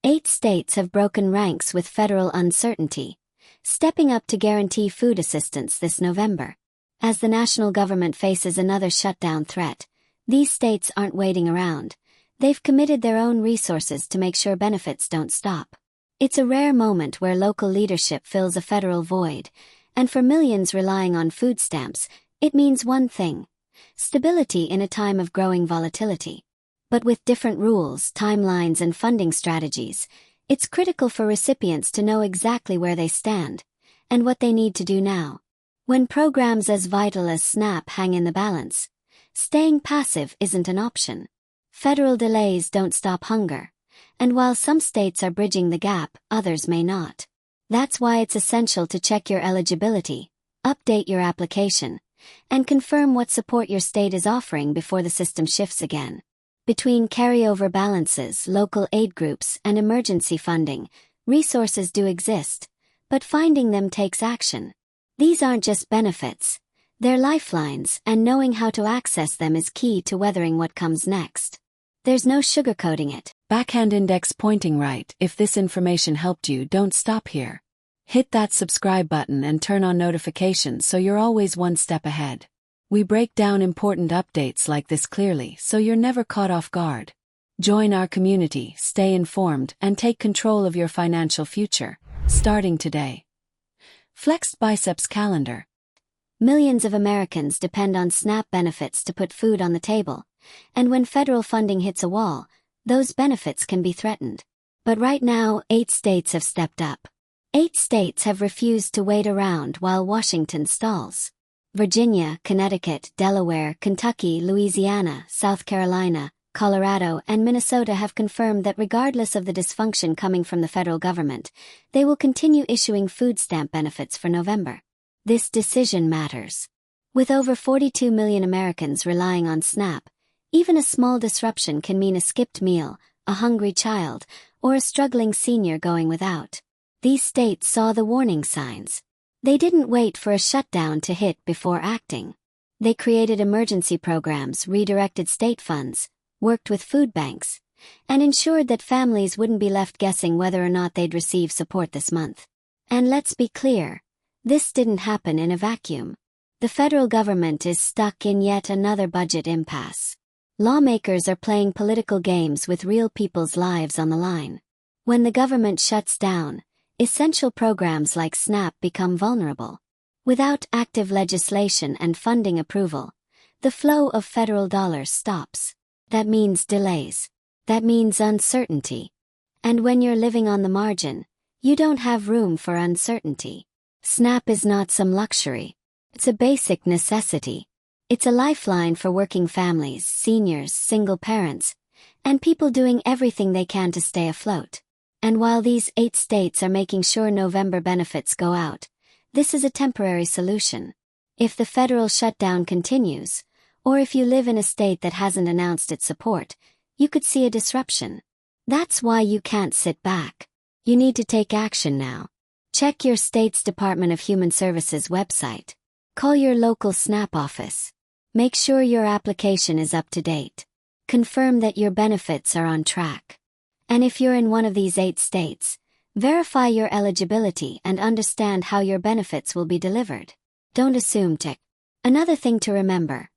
8 states have broken ranks with federal uncertainty, stepping up to guarantee food assistance this November. As the national government faces another shutdown threat, these states aren't waiting around. They've committed their own resources to make sure benefits don't stop. It's a rare moment where local leadership fills a federal void, and for millions relying on food stamps, it means one thing: stability in a time of growing volatility. But with different rules, timelines, and funding strategies, it's critical for recipients to know exactly where they stand and what they need to do now. When programs as vital as SNAP hang in the balance, staying passive isn't an option. Federal delays don't stop hunger, and while some states are bridging the gap, others may not. That's why it's essential to check your eligibility, update your application, and confirm what support your state is offering before the system shifts again. Between carryover balances, local aid groups, and emergency funding, resources do exist, but finding them takes action. These aren't just benefits, they're lifelines, and knowing how to access them is key to weathering what comes next. There's no sugarcoating it. Backhand index pointing right. If this information helped you, don't stop here. Hit that subscribe button and turn on notifications so you're always one step ahead. We break down important updates like this clearly so you're never caught off guard. Join our community, stay informed, and take control of your financial future, starting today. Flexed Biceps Calendar. Millions of Americans depend on SNAP benefits to put food on the table, and when federal funding hits a wall, those benefits can be threatened. But right now, 8 states have stepped up. 8 states have refused to wait around while Washington stalls. Virginia, Connecticut, Delaware, Kentucky, Louisiana, South Carolina, Colorado, and Minnesota have confirmed that regardless of the dysfunction coming from the federal government, they will continue issuing food stamp benefits for November. This decision matters. With over 42 million Americans relying on SNAP, even a small disruption can mean a skipped meal, a hungry child, or a struggling senior going without. These states saw the warning signs. They didn't wait for a shutdown to hit before acting. They created emergency programs, redirected state funds, worked with food banks, and ensured that families wouldn't be left guessing whether or not they'd receive support this month. And let's be clear, this didn't happen in a vacuum. The federal government is stuck in yet another budget impasse. Lawmakers are playing political games with real people's lives on the line. When the government shuts down, essential programs like SNAP become vulnerable. Without active legislation and funding approval, the flow of federal dollars stops. That means delays. That means uncertainty. And when you're living on the margin, you don't have room for uncertainty. SNAP is not some luxury. It's a basic necessity. It's a lifeline for working families, seniors, single parents, and people doing everything they can to stay afloat. And while these 8 states are making sure November benefits go out, this is a temporary solution. If the federal shutdown continues, or if you live in a state that hasn't announced its support, you could see a disruption. That's why you can't sit back. You need to take action now. Check your state's Department of Human Services website. Call your local SNAP office. Make sure your application is up to date. Confirm that your benefits are on track. And if you're in one of these 8 states, verify your eligibility and understand how your benefits will be delivered. Don't assume to. Another thing to remember: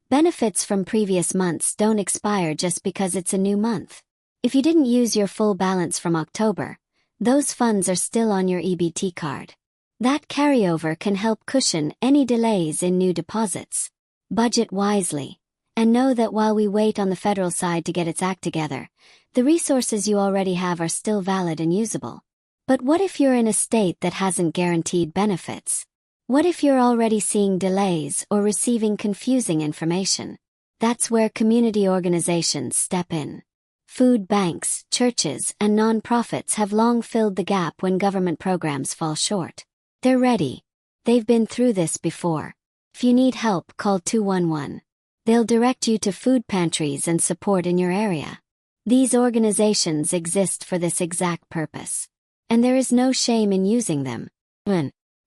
benefits from previous months don't expire just because it's a new month. If you didn't use your full balance from October, those funds are still on your EBT card. That carryover can help cushion any delays in new deposits. Budget wisely, and know that while we wait on the federal side to get its act together, the resources you already have are still valid and usable. But what if you're in a state that hasn't guaranteed benefits? What if you're already seeing delays or receiving confusing information? That's where community organizations step in. Food banks, churches, and nonprofits have long filled the gap when government programs fall short. They're ready. They've been through this before. If you need help, call 211. They'll direct you to food pantries and support in your area. These organizations exist for this exact purpose. And there is no shame in using them.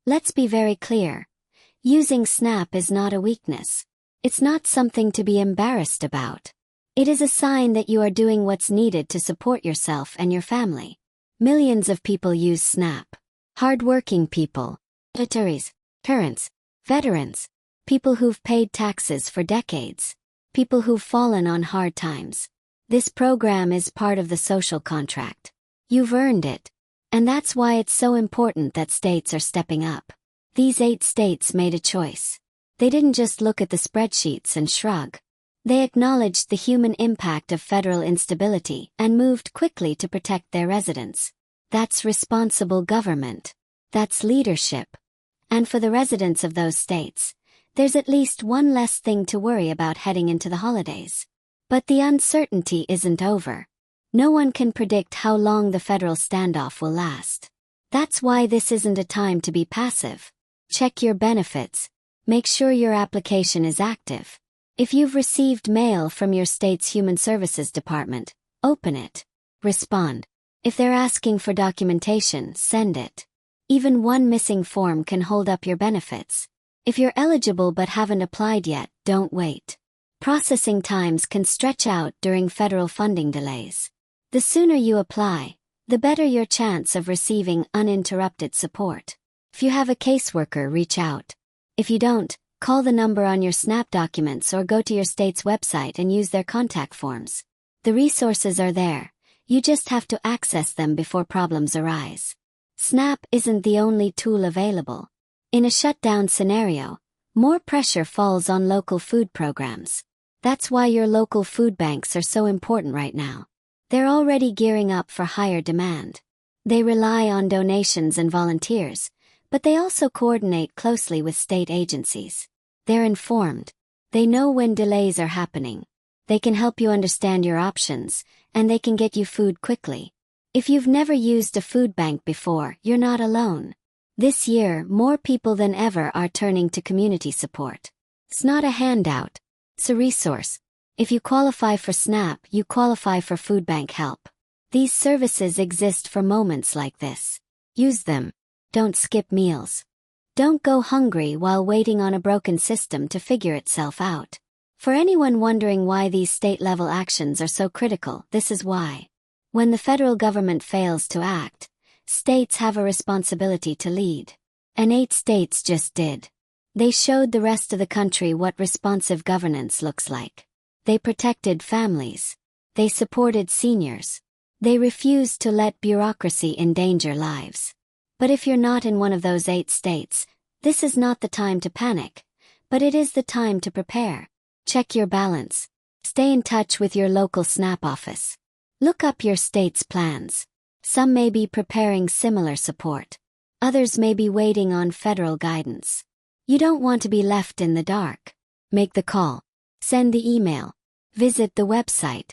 Let's be very clear. Using SNAP is not a weakness. It's not something to be embarrassed about. It is a sign that you are doing what's needed to support yourself and your family. Millions of people use SNAP. Hard-working people, retirees, parents, veterans, people who've paid taxes for decades, people who've fallen on hard times. This program is part of the social contract. You've earned it. And that's why it's so important that states are stepping up. These 8 states made a choice. They didn't just look at the spreadsheets and shrug. They acknowledged the human impact of federal instability and moved quickly to protect their residents. That's responsible government. That's leadership. And for the residents of those states, there's at least one less thing to worry about heading into the holidays. But the uncertainty isn't over. No one can predict how long the federal standoff will last. That's why this isn't a time to be passive. Check your benefits. Make sure your application is active. If you've received mail from your state's Human Services Department, open it. Respond. If they're asking for documentation, send it. Even one missing form can hold up your benefits. If you're eligible but haven't applied yet, don't wait. Processing times can stretch out during federal funding delays. The sooner you apply, the better your chance of receiving uninterrupted support. If you have a caseworker, reach out. If you don't, call the number on your SNAP documents or go to your state's website and use their contact forms. The resources are there. You just have to access them before problems arise. SNAP isn't the only tool available. In a shutdown scenario, more pressure falls on local food programs. That's why your local food banks are so important right now. They're already gearing up for higher demand. They rely on donations and volunteers, but they also coordinate closely with state agencies. They're informed. They know when delays are happening. They can help you understand your options, and they can get you food quickly. If you've never used a food bank before, you're not alone. This year, more people than ever are turning to community support. It's not a handout. It's a resource. If you qualify for SNAP, you qualify for food bank help. These services exist for moments like this. Use them. Don't skip meals. Don't go hungry while waiting on a broken system to figure itself out. For anyone wondering why these state-level actions are so critical, this is why. When the federal government fails to act, states have a responsibility to lead. And 8 states just did. They showed the rest of the country what responsive governance looks like. They protected families. They supported seniors. They refused to let bureaucracy endanger lives. But if you're not in one of those 8 states, this is not the time to panic, but it is the time to prepare. Check your balance. Stay in touch with your local SNAP office. Look up your state's plans. Some may be preparing similar support. Others may be waiting on federal guidance. You don't want to be left in the dark. Make the call. Send the email. Visit the website.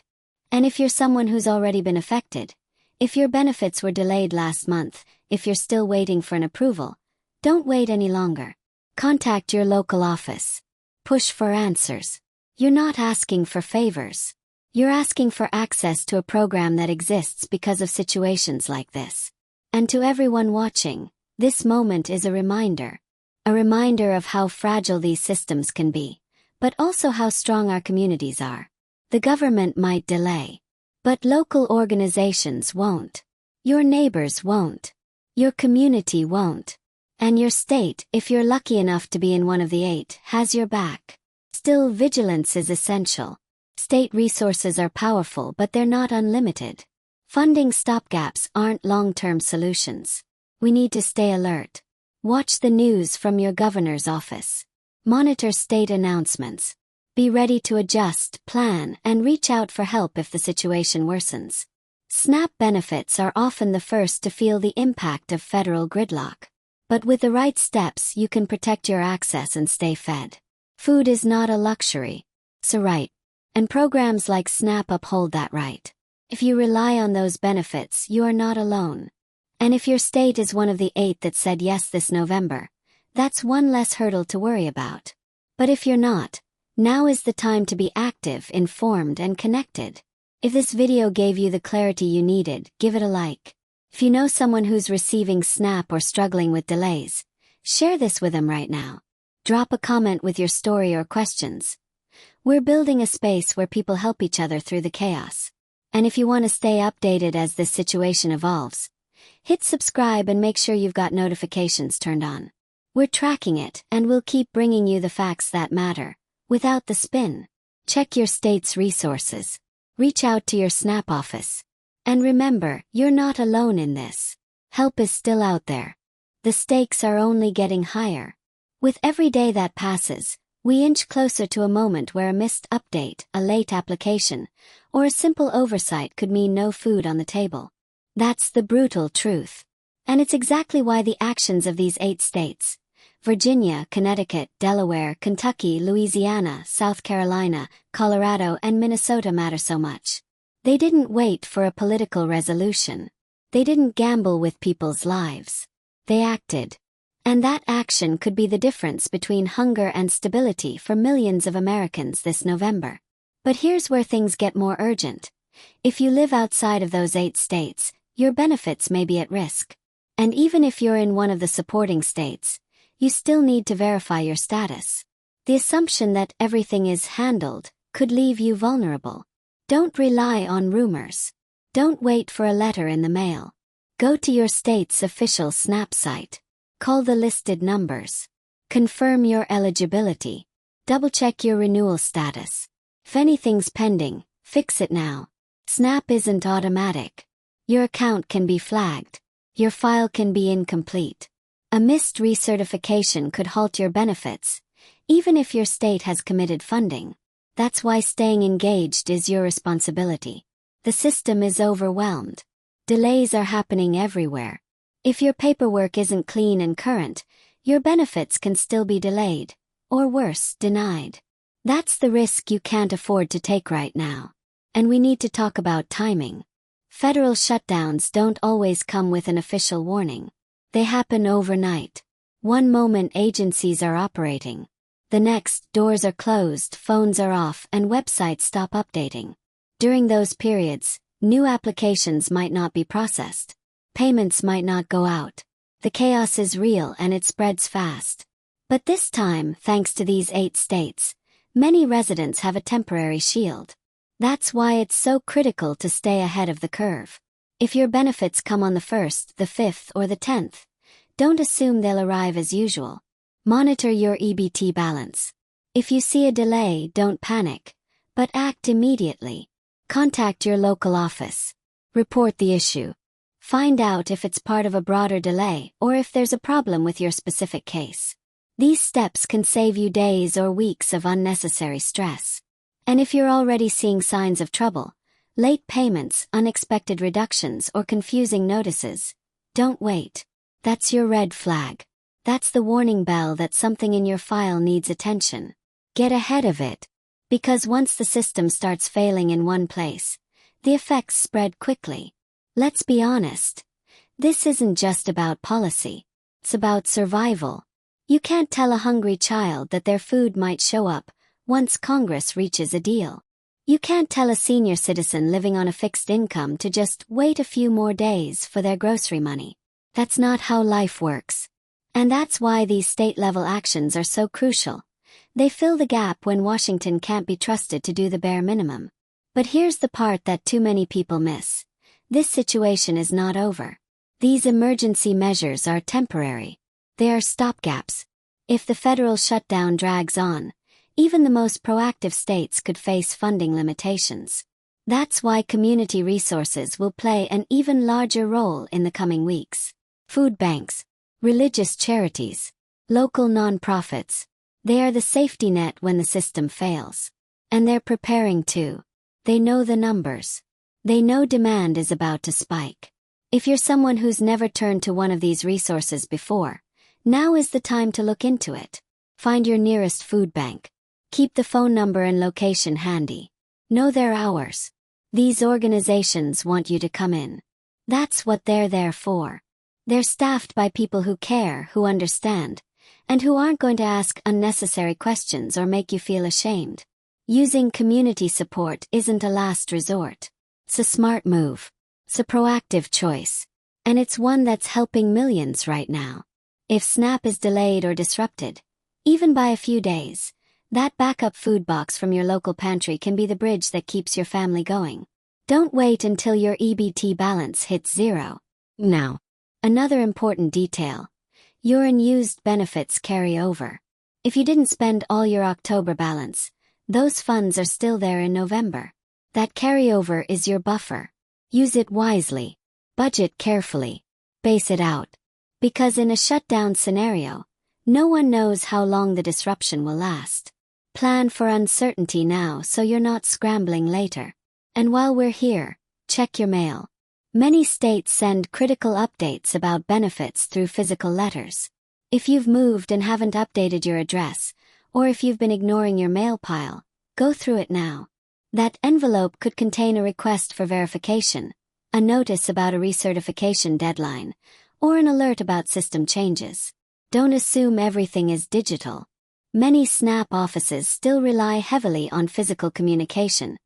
And if you're someone who's already been affected, if your benefits were delayed last month, if you're still waiting for an approval, don't wait any longer. Contact your local office. Push for answers. You're not asking for favors. You're asking for access to a program that exists because of situations like this. And to everyone watching, this moment is a reminder. A reminder of how fragile these systems can be, but also how strong our communities are. The government might delay, but local organizations won't. Your neighbors won't. Your community won't. And your state, if you're lucky enough to be in one of the 8, has your back. Still, vigilance is essential. State resources are powerful, but they're not unlimited. Funding stopgaps aren't long-term solutions. We need to stay alert. Watch the news from your governor's office. Monitor state announcements. Be ready to adjust, plan, and reach out for help if the situation worsens. SNAP benefits are often the first to feel the impact of federal gridlock. But with the right steps, you can protect your access and stay fed. Food is not a luxury. It's a right. And programs like SNAP uphold that right. If you rely on those benefits, you are not alone. And if your state is one of the 8 that said yes this November, that's one less hurdle to worry about. But if you're not, now is the time to be active, informed, and connected. If this video gave you the clarity you needed, give it a like. If you know someone who's receiving SNAP or struggling with delays, share this with them right now. Drop a comment with your story or questions. We're building a space where people help each other through the chaos. And if you want to stay updated as this situation evolves, hit subscribe and make sure you've got notifications turned on. We're tracking it, and we'll keep bringing you the facts that matter, without the spin. Check your state's resources. Reach out to your SNAP office. And remember, you're not alone in this. Help is still out there. The stakes are only getting higher. With every day that passes, we inch closer to a moment where a missed update, a late application, or a simple oversight could mean no food on the table. That's the brutal truth. And it's exactly why the actions of these 8 states, Virginia, Connecticut, Delaware, Kentucky, Louisiana, South Carolina, Colorado, and Minnesota matter so much. They didn't wait for a political resolution. They didn't gamble with people's lives. They acted. And that action could be the difference between hunger and stability for millions of Americans this November. But here's where things get more urgent. If you live outside of those 8 states, your benefits may be at risk. And even if you're in one of the supporting states, you still need to verify your status. The assumption that everything is handled could leave you vulnerable. Don't rely on rumors. Don't wait for a letter in the mail. Go to your state's official SNAP site. Call the listed numbers. Confirm your eligibility. Double-check your renewal status. If anything's pending, fix it now. SNAP isn't automatic. Your account can be flagged. Your file can be incomplete. A missed recertification could halt your benefits, even if your state has committed funding. That's why staying engaged is your responsibility. The system is overwhelmed. Delays are happening everywhere. If your paperwork isn't clean and current, your benefits can still be delayed, or worse, denied. That's the risk you can't afford to take right now. And we need to talk about timing. Federal shutdowns don't always come with an official warning. They happen overnight. One moment agencies are operating. The next, doors are closed, phones are off, and websites stop updating. During those periods, new applications might not be processed. Payments might not go out. The chaos is real and it spreads fast. But this time, thanks to these 8 states, many residents have a temporary shield. That's why it's so critical to stay ahead of the curve. If your benefits come on the 1st, the 5th, or the 10th, don't assume they'll arrive as usual. Monitor your EBT balance. If you see a delay, don't panic, but act immediately. Contact your local office. Report the issue. Find out if it's part of a broader delay or if there's a problem with your specific case. These steps can save you days or weeks of unnecessary stress. And if you're already seeing signs of trouble, late payments, unexpected reductions, or confusing notices, don't wait. That's your red flag. That's the warning bell that something in your file needs attention. Get ahead of it. Because once the system starts failing in one place, the effects spread quickly. Let's be honest. This isn't just about policy. It's about survival. You can't tell a hungry child that their food might show up once Congress reaches a deal. You can't tell a senior citizen living on a fixed income to just wait a few more days for their grocery money. That's not how life works. And that's why these state-level actions are so crucial. They fill the gap when Washington can't be trusted to do the bare minimum. But here's the part that too many people miss. This situation is not over. These emergency measures are temporary. They are stopgaps. If the federal shutdown drags on, even the most proactive states could face funding limitations. That's why community resources will play an even larger role in the coming weeks. Food banks, religious charities, local nonprofits, they are the safety net when the system fails. And they're preparing too. They know the numbers. They know demand is about to spike. If you're someone who's never turned to one of these resources before, now is the time to look into it. Find your nearest food bank. Keep the phone number and location handy. Know their hours. These organizations want you to come in. That's what they're there for. They're staffed by people who care, who understand, and who aren't going to ask unnecessary questions or make you feel ashamed. Using community support isn't a last resort. It's a smart move. It's a proactive choice. And it's one that's helping millions right now. If SNAP is delayed or disrupted, even by a few days, That backup food box from your local pantry can be the bridge that keeps your family going. Don't wait until your EBT balance hits zero. Now, another important detail. Your unused benefits carry over. If you didn't spend all your October balance, those funds are still there in November. That carryover is your buffer. Use it wisely. Budget carefully. Space it out. Because in a shutdown scenario, no one knows how long the disruption will last. Plan for uncertainty now so you're not scrambling later. And while we're here, check your mail. Many states send critical updates about benefits through physical letters. If you've moved and haven't updated your address, or if you've been ignoring your mail pile, go through it now. That envelope could contain a request for verification, a notice about a recertification deadline, or an alert about system changes. Don't assume everything is digital. Many SNAP offices still rely heavily on physical communication,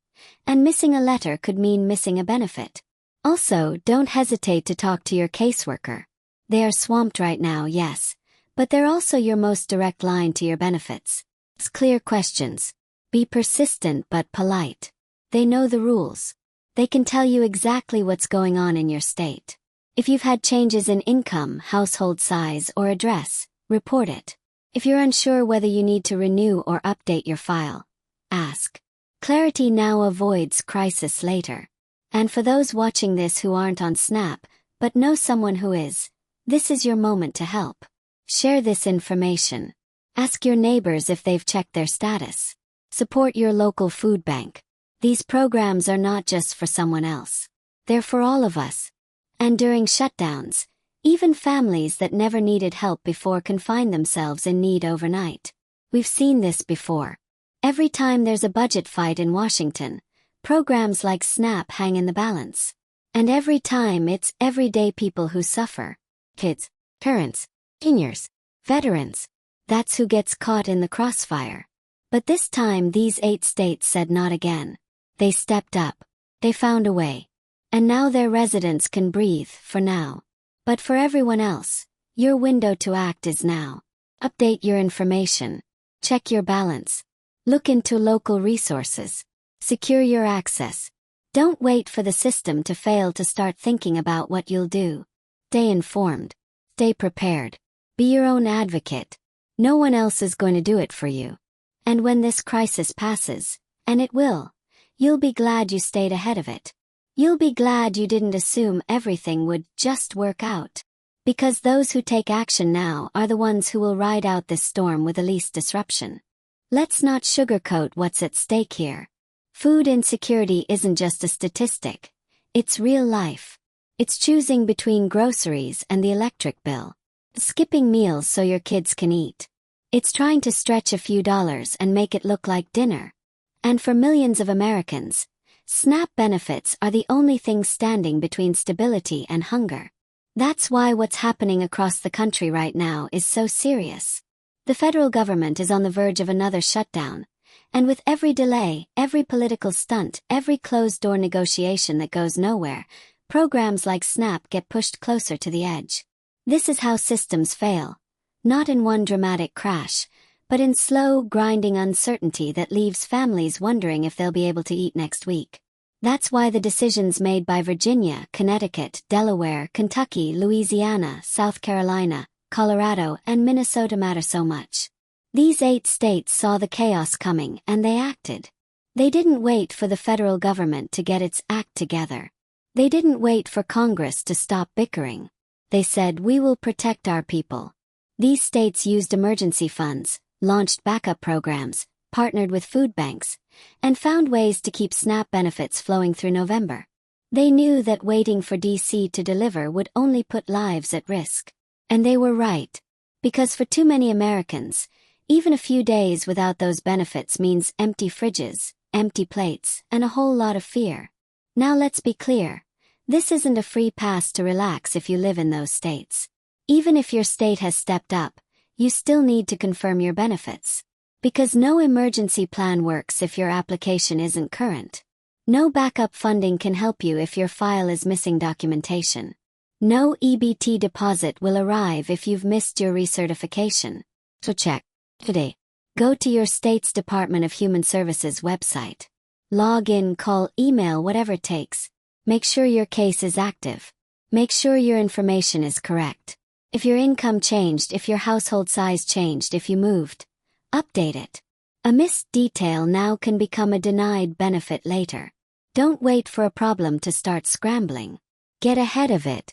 and missing a letter could mean missing a benefit. Also, don't hesitate to talk to your caseworker. They are swamped right now, yes, but they're also your most direct line to your benefits. Ask clear questions. Be persistent but polite. They know the rules. They can tell you exactly what's going on in your state. If you've had changes in income, household size, or address, report it. If you're unsure whether you need to renew or update your file, ask. Clarity now avoids crisis later. And for those watching this who aren't on SNAP, but know someone who is, this is your moment to help. Share this information. Ask your neighbors if they've checked their status. Support your local food bank. These programs are not just for someone else. They're for all of us. And during shutdowns, even families that never needed help before can find themselves in need overnight. We've seen this before. Every time there's a budget fight in Washington, programs like SNAP hang in the balance. And every time it's everyday people who suffer. Kids, parents, seniors, veterans. That's who gets caught in the crossfire. But this time these 8 states said not again. They stepped up. They found a way. And now their residents can breathe, for now. But for everyone else, your window to act is now. Update your information. Check your balance. Look into local resources. Secure your access. Don't wait for the system to fail to start thinking about what you'll do. Stay informed. Stay prepared. Be your own advocate. No one else is going to do it for you. And when this crisis passes, and it will, you'll be glad you stayed ahead of it. You'll be glad you didn't assume everything would just work out. Because those who take action now are the ones who will ride out this storm with the least disruption. Let's not sugarcoat what's at stake here. Food insecurity isn't just a statistic. It's real life. It's choosing between groceries and the electric bill. Skipping meals so your kids can eat. It's trying to stretch a few dollars and make it look like dinner. And for millions of Americans, SNAP benefits are the only thing standing between stability and hunger. That's why what's happening across the country right now is so serious. The federal government is on the verge of another shutdown. And with every delay, every political stunt, every closed-door negotiation that goes nowhere, programs like SNAP get pushed closer to the edge. This is how systems fail. Not in one dramatic crash, but in slow, grinding uncertainty that leaves families wondering if they'll be able to eat next week. That's why the decisions made by Virginia, Connecticut, Delaware, Kentucky, Louisiana, South Carolina, Colorado, and Minnesota matter so much. These 8 states saw the chaos coming and they acted. They didn't wait for the federal government to get its act together. They didn't wait for Congress to stop bickering. They said, "We will protect our people." These states used emergency funds, launched backup programs, partnered with food banks, and found ways to keep SNAP benefits flowing through November. They knew that waiting for DC to deliver would only put lives at risk. And they were right. Because for too many Americans, even a few days without those benefits means empty fridges, empty plates, and a whole lot of fear. Now let's be clear. This isn't a free pass to relax if you live in those states. Even if your state has stepped up, you still need to confirm your benefits. Because no emergency plan works if your application isn't current. No backup funding can help you if your file is missing documentation. No EBT deposit will arrive if you've missed your recertification. So check today. Go to your state's Department of Human Services website. Log in, call, email, whatever it takes. Make sure your case is active. Make sure your information is correct. If your income changed, if your household size changed, if you moved, update it. A missed detail now can become a denied benefit later. Don't wait for a problem to start scrambling. Get ahead of it.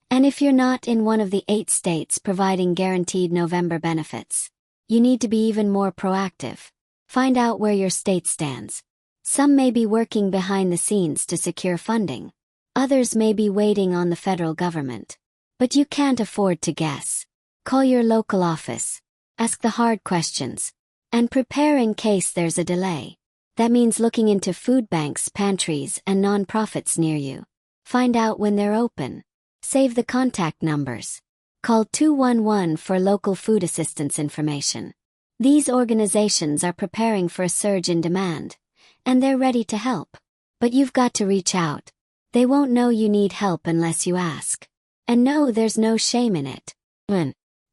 And if you're not in one of the 8 states providing guaranteed November benefits, you need to be even more proactive. Find out where your state stands. Some may be working behind the scenes to secure funding. Others may be waiting on the federal government. But you can't afford to guess. Call your local office. Ask the hard questions. And prepare in case there's a delay. That means looking into food banks, pantries, and nonprofits near you. Find out when they're open. Save the contact numbers. Call 211 for local food assistance information. These organizations are preparing for a surge in demand, and they're ready to help. But you've got to reach out. They won't know you need help unless you ask. And no, there's no shame in it.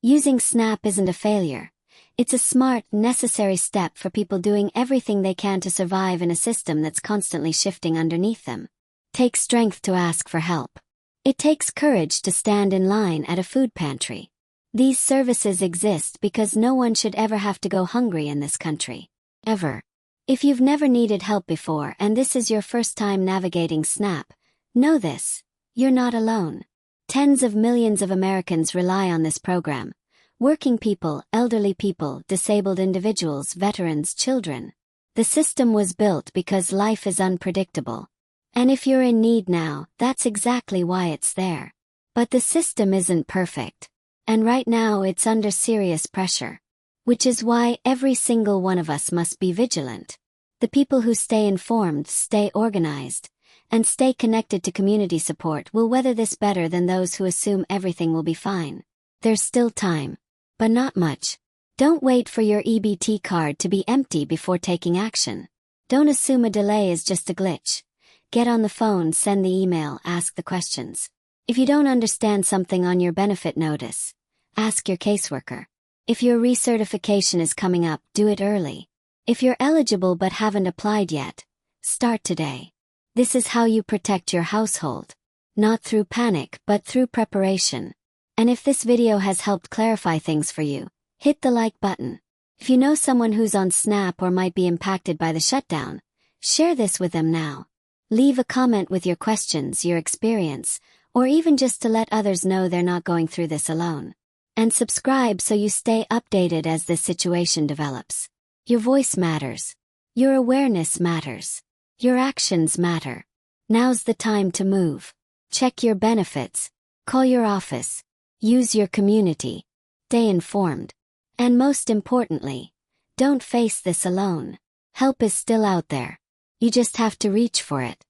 Using SNAP isn't a failure. It's a smart, necessary step for people doing everything they can to survive in a system that's constantly shifting underneath them. Takes strength to ask for help. It takes courage to stand in line at a food pantry. These services exist because no one should ever have to go hungry in this country. Ever. If you've never needed help before and this is your first time navigating SNAP, know this: you're not alone. Tens of millions of Americans rely on this program. Working people, elderly people, disabled individuals, veterans, children. The system was built because life is unpredictable. And if you're in need now, that's exactly why it's there. But the system isn't perfect. And right now it's under serious pressure. Which is why every single one of us must be vigilant. The people who stay informed, stay organized, and stay connected to community support will weather this better than those who assume everything will be fine. There's still time. But not much. Don't wait for your EBT card to be empty before taking action. Don't assume a delay is just a glitch. Get on the phone, send the email, ask the questions. If you don't understand something on your benefit notice, ask your caseworker. If your recertification is coming up, do it early. If you're eligible but haven't applied yet, start today. This is how you protect your household. Not through panic, but through preparation. And if this video has helped clarify things for you, hit the like button. If you know someone who's on SNAP or might be impacted by the shutdown, share this with them now. Leave a comment with your questions, your experience, or even just to let others know they're not going through this alone. And subscribe so you stay updated as this situation develops. Your voice matters. Your awareness matters. Your actions matter. Now's the time to move. Check your benefits. Call your office. Use your community. Stay informed. And most importantly, don't face this alone. Help is still out there. You just have to reach for it.